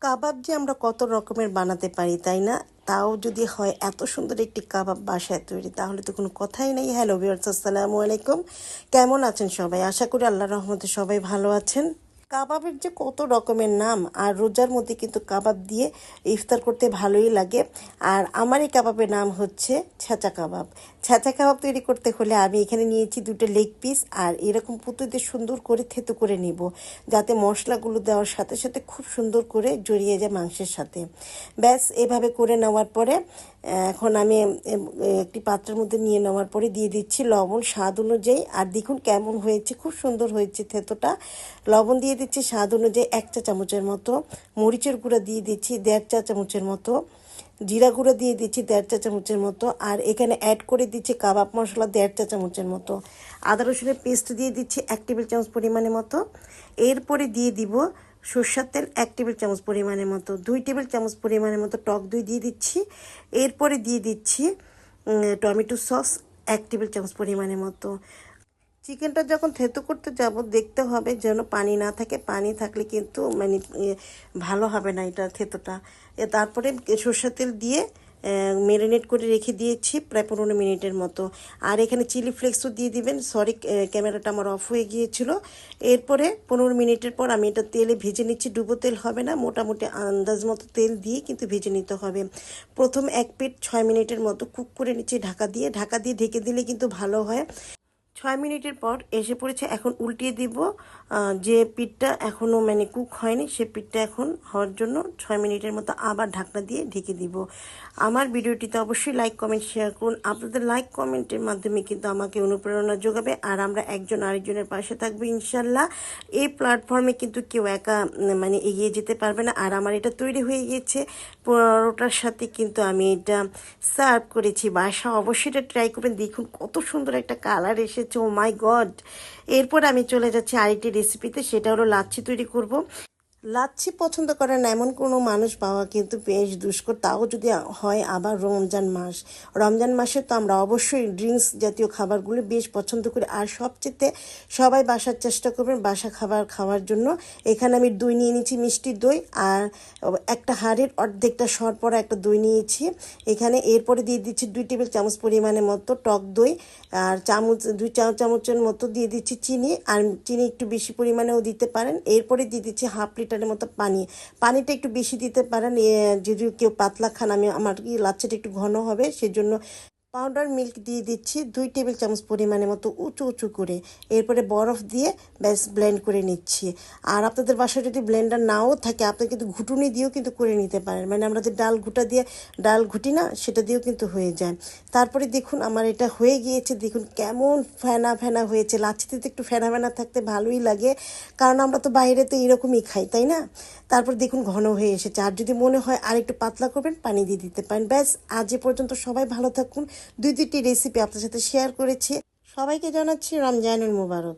কাবাব যে আমরা কত রকমের বানাতে পারি তাই না? তাও যদি হয় এত সুন্দর একটি কাবাব বাসায় তৈরি, তাহলে তো কোনো কথাই নেই। হ্যালো ভিউয়ার্স, আসসালামু আলাইকুম। কেমন আছেন সবাই? আশা করি আল্লাহর রহমতে সবাই ভালো আছেন। কাবাবের যে কত রকমের নাম, আর রোজার মধ্যে কিন্তু কাবাব দিয়ে ইফতার করতে ভালোই লাগে। আর আমার এই কাবাবের নাম হচ্ছে ছেঁচা কাবাব। ছেঁচা কাবাব তৈরি করতে হলে আমি এখানে নিয়েছি দুটো লেগ পিস, আর এরকম পুঁতুতে সুন্দর করে থেতো করে নিব, যাতে মশলাগুলো দেওয়ার সাথে সাথে খুব সুন্দর করে জড়িয়ে যায় মাংসের সাথে। ব্যাস এভাবে করে নেওয়ার পরে এখন আমি একটি পাত্রের মধ্যে নিয়ে নেওয়ার পরে দিয়ে দিচ্ছি লবণ স্বাদ অনুযায়ী। আর দেখুন কেমন হয়েছে, খুব সুন্দর হয়েছে থেতোটা। লবণ দিয়ে দিচ্ছি স্বাদ অনুযায়ী 1 চা চামচের মতো, মরিচের গুঁড়া দিয়ে দিচ্ছি 1.5 চা চামচের মতো, জিরা গুঁড়া দিয়ে দিচ্ছি 1.5 চা চামচের মতো, আর এখানে অ্যাড করে দিচ্ছি কাবাব মশলা 1.5 চা চামচের মতো, আদা রসুনের পেস্ট দিয়ে দিচ্ছি 1 টেবিল চামচ পরিমাণের মতো। এরপরে দিয়ে দিব সরষের তেল 1 টেবিল চামচ পরিমাণের মতো, 2 টেবিল চামচ পরিমাণের মতো টক দই দিয়ে দিচ্ছি। এরপরে দিয়ে দিচ্ছি টমেটো সস 1 টেবিল চামচ পরিমাণের মতো। চিকেনটা যখন থেতো করতে যাব দেখতে হবে যেন পানি না থাকে, পানি থাকলে কিন্তু ভালো হবে না এটা থেতোটা। তারপরে সরষের তেল দিয়ে ম্যারিনেট করে রেখে দিয়েছি প্রায় 15 মিনিটের মতো। আর এখানে চিলি ফ্লেক্সও দিয়ে দিবেন। সরি, ক্যামেরাটা আমার অফ হয়ে গিয়েছিল। এরপরে 15 মিনিটের পর আমি এটা তেলে ভেজে নিচ্ছি। ডুবো তেল হবে না, মোটামুটি আন্দাজ মতো তেল দিয়ে কিন্তু ভেজে নিতে হবে। প্রথম 1 পিঠ 6 মিনিটের মতো কুক করে নিচ্ছি ঢাকা দিয়ে ঢেকে দিলে কিন্তু ভালো হয়। 6 মিনিটের পর এসে পড়েছে, এখন উল্টিয়ে দিব। যে পিঠটা এখনও কুক হয়নি, সে পিঠটা এখন হওয়ার জন্য 6 মিনিটের মতো আবার ঢাকনা দিয়ে ঢেকে দিব। আমার ভিডিওটিতে অবশ্যই লাইক কমেন্ট শেয়ার করুন। আপনাদের লাইক কমেন্টের মাধ্যমে কিন্তু আমাকে অনুপ্রেরণা যোগাবে, আর আমরা একজন আরেকজনের পাশে থাকবো ইনশাল্লাহ। এই প্ল্যাটফর্মে কিন্তু কেউ একা এগিয়ে যেতে পারবে না। আর আমার এটা তৈরি হয়ে গিয়েছে, পরোটার সাথে কিন্তু আমি এটা সার্ভ করেছি। বাসা অবশ্যই এটা ট্রাই করবেন। দেখুন কত সুন্দর একটা কালার এসেছে, ও মাই গড। এরপর আমি চলে যাচ্ছি আরেকটি রেসিপিতে, সেটা হলো লাচ্ছি তৈরি করব। লাচ্ছি পছন্দ করে না এমন কোনো মানুষ পাওয়া কিন্তু বেশ দুষ্কর, তাও যদি হয় আবার রমজান মাস। রমজান মাসে তো আমরা অবশ্যই ড্রিঙ্কস জাতীয় খাবারগুলো বেশ পছন্দ করি। আর সবচেয়ে সবাই বাসার চেষ্টা করবেন বাসা খাবার খাওয়ার জন্য। এখানে আমি দই নিয়ে নিয়েছি, মিষ্টি দই, আর একটা হাঁড়ির অর্ধেকটা সর পরা একটা দই নিয়েছি এখানে। এরপরে দিয়ে দিচ্ছি 2 টেবিল চামচ পরিমাণের মতো টক দই, আর 2 চা চামচের মতো দিয়ে দিচ্ছি চিনি, আর চিনি একটু বেশি পরিমাণেও দিতে পারেন। এরপরে দিয়ে দিচ্ছি হাফ লিটারের মতো পানি। পানিটা একটু বেশি দিতে পারেন, যদি কেউ পাতলা খান। আমার লাচ্ছিটা একটু ঘন হবে, সেজন্য পাউডার মিল্ক দিয়ে দিচ্ছি 2 টেবিল চামচ পরিমাণের মতো উঁচু উঁচু করে। এরপরে বরফ দিয়ে ব্যাস ব্লেন্ড করে নিচ্ছি। আর আপনাদের বাসায় যদি ব্লেন্ডার নাও থাকে, আপনি কিন্তু ঘুটুনি দিয়েও কিন্তু করে নিতে পারেন, আমরা যে ডাল ঘুটি না, সেটা দিয়েও কিন্তু হয়ে যায়। তারপরে দেখুন আমার এটা হয়ে গিয়েছে, দেখুন কেমন ফেনা ফেনা হয়েছে। লাচ্ছিতে তো একটু ফেনা ফেনা থাকতে ভালোই লাগে, কারণ আমরা তো বাইরে তো এরকমই খাই, তাই না? তারপর দেখুন ঘন হয়ে এসেছে। আর যদি মনে হয় আর একটু পাতলা করবেন, পানি দিয়ে দিতে পারেন। ব্যাস, আজ এ পর্যন্ত। সবাই ভালো থাকুন। দুটি রেসিপি আপনার সাথে শেয়ার করেছি। সবাইকে জানাচ্ছি রমজানুল মুবারক।